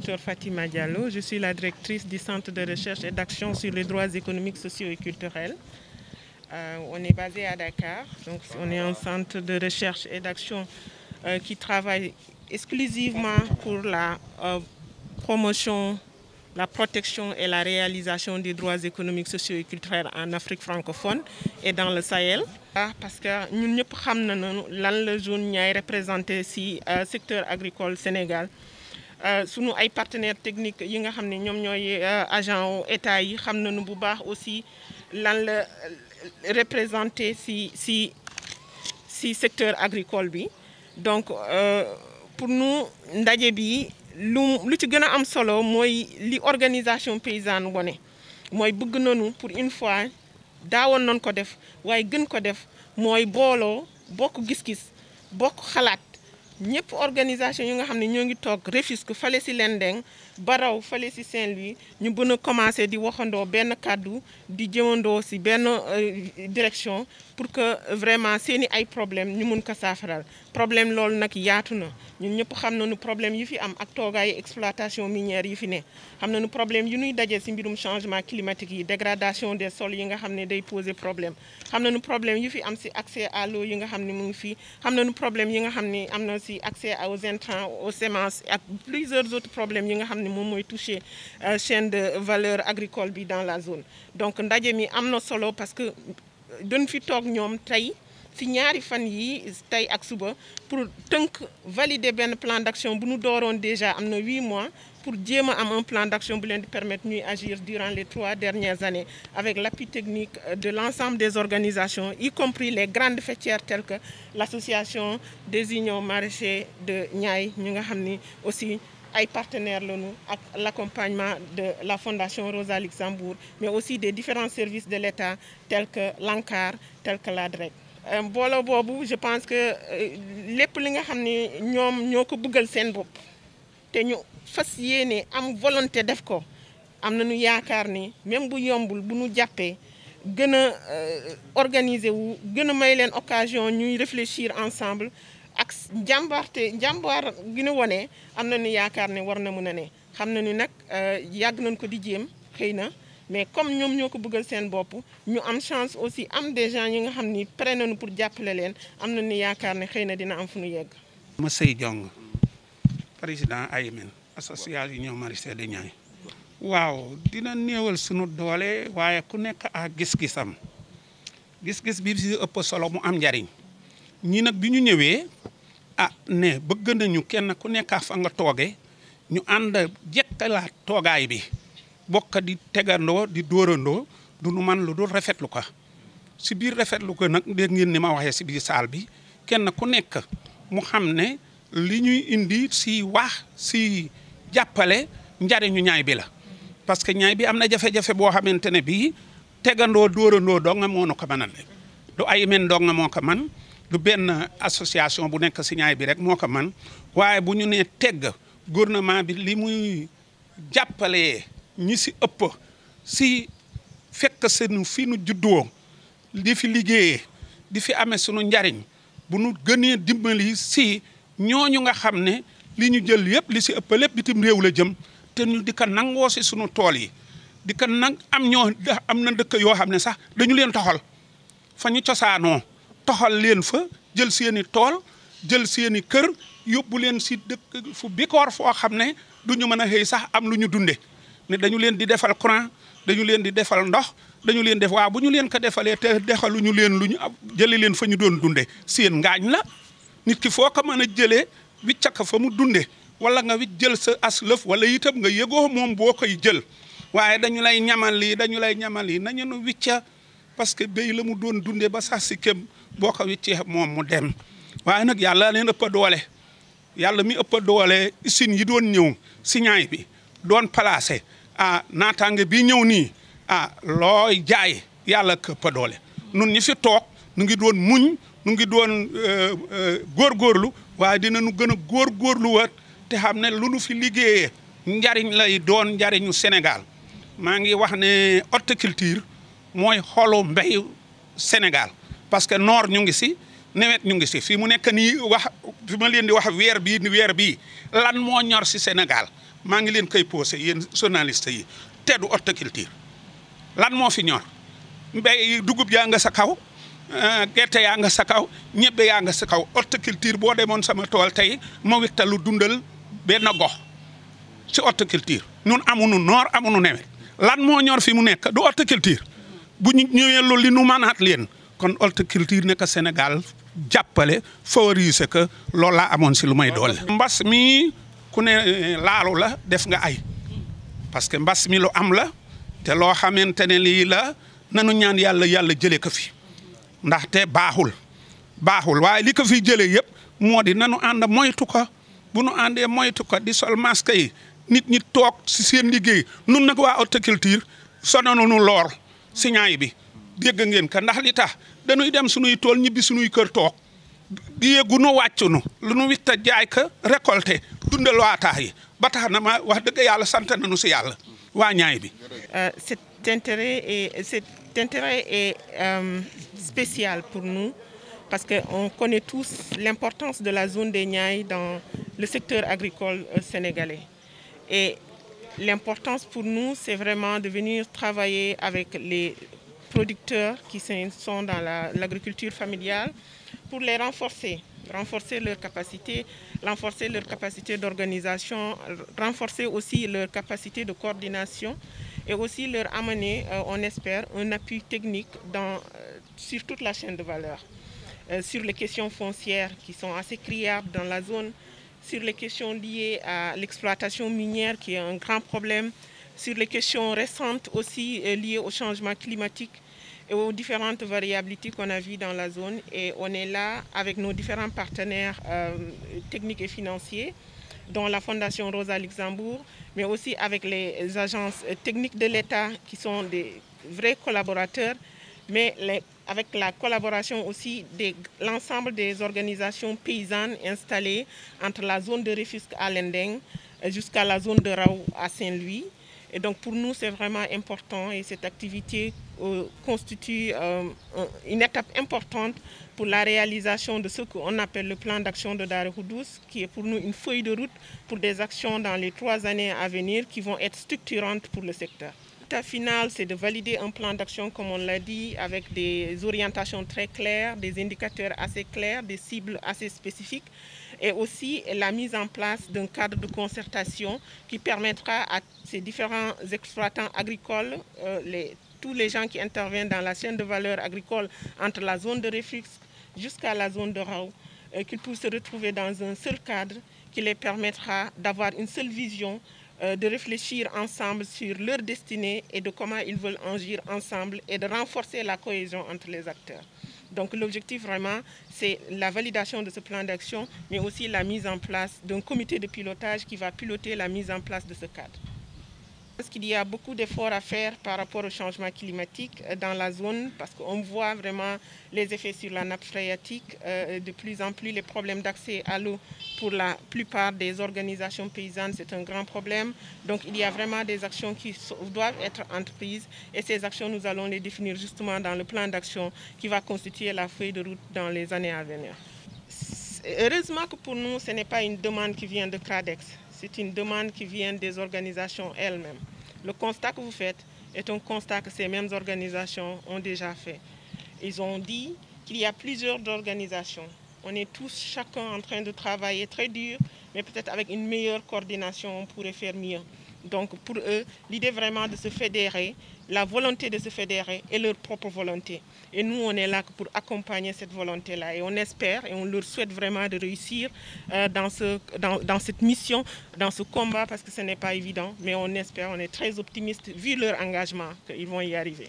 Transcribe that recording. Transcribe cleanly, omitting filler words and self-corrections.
Dr Fatima Diallo. Je suis la directrice du Centre de recherche et d'action sur les droits économiques, sociaux et culturels. On est basé à Dakar, donc on est un centre de recherche et d'action qui travaille exclusivement pour la promotion, la protection et la réalisation des droits économiques, sociaux et culturels en Afrique francophone et dans le Sahel. Parce que ñun ñëpp xam nañu lan la zone Niayes représenté ci secteur agricole Sénégal. Sunu ay partenaires techniques yi nga xam ne ñoom ñooy agent état yi xam nañu bu baax aussi lan la représenté ci secteur agricole bi. Donc pour nous ndaje bi lu ci gën a am solo mooy li organisation paysanne wone mooy bëgg nañu pour une fois daawoon nañ ko def waaye gën ko def mooy booloo bokk gis-gis bokk xalaat ñëpp organisation yi nga xam ne ñoo ngi toog Rufisque fale ci Lendeng Baraw fale ci Saint-Louis ñu bën a commencé di waxandoo benn kàddu di jëmandoo ci benn direction pour que vraiment seeni ay problème ñu mun ko saafaral problème loolu nag yaatu na ñun ñëpp xam nañu problème yi fi am ak toogaayu exploitation minière yi fi ne xam nañu problème yu ñuy daje ci mbirum changement climatique yi dégradation des sols yi nga xam ne day poser problème xam nañu problème yi fi am ci accès à l'eau yi nga xam ne mu ngi fii xam nañu problème yi nga xam ne am na ci accès aux intrants aux semences ak plusieurs autres problèmes yi nga xam ne moom mooy toucher chaîne de valeur agricole bi dans la zone. Donc ndaje mi am na solo parce que doon fi toog ñoom tey ci ñaari fan yi tey ak suba pour tënk valider benn plan d'action bu ñu dooroon déjà am na 8 mois pour jéem a am un plan d'action bu leen di permettre ñuy agir durant les 3 dernières années avec l'appui technique de l'ensemble des organisations y compris les grandes faîtières telles que l'association des unions maraîchers de Niayes ñu nga xam ni aussi ay partenaires lañu ak l'accompagnement de la Fondation Rosa Luxembourg mais aussi des différents services de l'État tels que l'ANCAR tels que l'ADREC. Mbooloo boobu je pense que lépp li nga xam ne ñoom ñoo ko bëggal seen bopp te ñu fas yéene am volonté def ko am nañu yaakaar ni même bu yombul bu ñu jàppee gën a organiser wu gën a may leen occasion ñuy réfléchir ensemble ak jàmbaar gi ñu wone am nañu yaakaar ne war na mën a ne xam nañu nag yàgg nañ ko di jéem xëy na mais comme ñoom ñoo ko bëggal seen bopp ñu am chance aussi am des gens yi nga xam ni prêt nañu pour jàppale leen am nañu yaakaar ne xëy na dina am fu ñu yegg. Massey Diong président AYMEN association union maraîchère de Niayes. waaw dina néewal sunu doole waaye ku nekk ak gis-gisam gis-gis bi si ëpp solo mu am njariñ ñii nag bi ñu ñëwee ne bëgg nañu kenn ku nekk fa nga tooge ñu ànd jekkalaat toogaay bi bokk di tegandoo di dóorandoo du nu man lu dul rafetlu ko si biir rafetlu ko nag dégg ngeen ni ma waxee si biir saal bi kenn ku nekk mu xam ne li ñuy indi si wax si jàppale njariñu Niayes bi la parce que Niayes bi am na jafe-jafe boo xamante ne bii tegandoo dóorandoo doo nga moo nu ko mënal du AYMEN doo nga moo ko man du benn association bu nekk si Niayes bi rek moo ko man waaye bu ñu nee tegg gouvernement bi li muy jàppalee ñi si ëpp si fekk seen fi nu juddoo di fi liggéeyee di fi amee sunu njariñ bu nu gënee dimbali si ñooñu nga xam ne li ñu jël yëpp li si ëpp lépp bitim réew la jëm te ñu di ko nangoo si sunu tool yi di ko nag am na dëkk yoo xam ne sax dañu leen toxal fa ñu cosaanoo toxal leen fa jël seeni tool jël seeni kër yóbbu leen si dëkk fu bikoor foo xam ne du ñu mën a xëy sax am lu ñu dunde ne dañu leen di defal courant dañu leen di defal ndox dañu leen def waaw bu ñu leen ko defalee te defaluñu leen lu ñu jëlee leen fa ñu doon dunde seen ngaañ la nit ki foo ko mën a jëlee wiccaka fa mu dunde wala nga wicc jël sa as lëf wala itam nga yëgoo moom boo koy jël waaye dañu lay ñamal lii nañu nu wicca parce que béy la mu doon dunde ba sax si kem boo ko wiccee moom mu dem waaye nag yàlla leen ëpp doole yàlla mi ëpp doole usines yi doon ñëw si Niayes bi doon placé naataange bi ñëw nii looy jaay yàlla këpp doole nun ñi fi toog nu ngi doon muñ nu ngi doon góorgóorlu waaye dinañu gën a góorgóorlu waat te xam ne lu nu fi liggéeyee njariñ lay doon njariñu Sénégal maa ngi wax ne horticulture mooy xolu mbéyu Sénégal parce que noor ñu ngi si nawet ñu ngi si fii mu nekk nii wax bi ma leen di wax weer bii lan moo ñor si Sénégal maa ngi leen koy posé yéen journaliste yi te du horticulture lan moo fi ñor mbéy dugub yaa nga sa kaw gerte yaa nga sa kaw ñebbe yaa nga sa kaw horticulture boo demoon sama tool tey ma wittalu dundal benn gox ci horticulture ñun amuñu noor amuñu nawet lan moo ñor fi mu nekk du horticulture bu ñu ñëwee loolu li nu mënaat leen kon horticulture nekk Sénégal jàppale favoriser que loolu laa amoon si lu may doole. mbas mi ku ne laalu la def nga ay parce que mbas mi lu am la te loo xamante ne lii la nanu ñaan yàlla jëlee ko fi ndaxte baaxul waaye li ko fi jëlee yëpp moo di nanu ànd moytu ko bu nu àndee moytu ko di sol masque yi nit ñi toog si seen liggéey nun nag waa horticulture sonanu loor si ñaay bi dégg ngeen ka ndax li tax dañuy dem suñuy tool ñibbi suñuy kër toog di yeggu nu wàccunu lu nu witta jaay ka récolté dundal waataax yi ba tax na ma wax dëgg yàlla sant nañu si yàlla waa ñaay bi. Cet intérêt est spécial pour nous parce qu'on connaît tous l'importance de la zone des Niayes dans le secteur agricole sénégalais. Et l'importance pour nous, c'est vraiment de venir travailler avec les producteurs qui sont dans l'agriculture familiale pour les renforcer leur capacité d'organisation, renforcer aussi leur capacité de coordination et aussi leur amener, on espère, un appui technique sur toute la chaîne de valeur, sur les questions foncières qui sont assez criardes dans la zone, sur les questions liées à l'exploitation minière qui est un grand problème, sur les questions récentes aussi liées au changement climatique et aux différentes variabilités qu'on a vues dans la zone. Et on est là avec nos différents partenaires techniques et financiers, dont la Fondation Rosa Luxembourg, mais aussi avec les agences techniques de l'État qui sont des vrais collaborateurs, mais avec la collaboration aussi de l'ensemble des organisations paysannes installées entre la zone de Rufisque à Lendeng jusqu'à la zone de Raou à Saint-Louis. Et donc pour nous, c'est vraiment important et cette activité constitue une étape importante pour la réalisation de ce qu'on appelle le plan d'action de Daré-Khoudoss, qui est pour nous une feuille de route pour des actions dans les 3 années à venir qui vont être structurantes pour le secteur. L'état final, c'est de valider un plan d'action, comme on l'a dit, avec des orientations très claires, des indicateurs assez clairs, des cibles assez spécifiques, et aussi la mise en place d'un cadre de concertation qui permettra à ces différents exploitants agricoles, tous les gens qui interviennent dans la chaîne de valeur agricole entre la zone de Rufisque jusqu'à la zone de Raou, qu'ils puissent se retrouver dans un seul cadre qui les permettra d'avoir une seule vision, de réfléchir ensemble sur leur destinée et de comment ils veulent agir ensemble et de renforcer la cohésion entre les acteurs. Donc l'objectif vraiment, c'est la validation de ce plan d'action, mais aussi la mise en place d'un comité de pilotage qui va piloter la mise en place de ce cadre. Parce qu'il y a beaucoup d'efforts à faire par rapport au changement climatique dans la zone, parce qu'on voit vraiment les effets sur la nappe phréatique, de plus en plus les problèmes d'accès à l'eau pour la plupart des organisations paysannes, c'est un grand problème. Donc il y a vraiment des actions qui doivent être entreprises et ces actions, nous allons les définir justement dans le plan d'action qui va constituer la feuille de route dans les années à venir. Heureusement que pour nous, ce n'est pas une demande qui vient de CRADEX. C'est une demande qui vient des organisations elles-mêmes. Le constat que vous faites est un constat que ces mêmes organisations ont déjà fait. Ils ont dit qu'il y a plusieurs organisations. On est tous, chacun en train de travailler très dur, mais peut-être avec une meilleure coordination, on pourrait faire mieux. Donc pour eux, l'idée vraiment de se fédérer, la volonté de se fédérer est leur propre volonté. Et nous, on est là pour accompagner cette volonté-là. Et on espère et on leur souhaite vraiment de réussir dans cette mission, dans ce combat, parce que ce n'est pas évident. Mais on espère, on est très optimiste, vu leur engagement, qu'ils vont y arriver.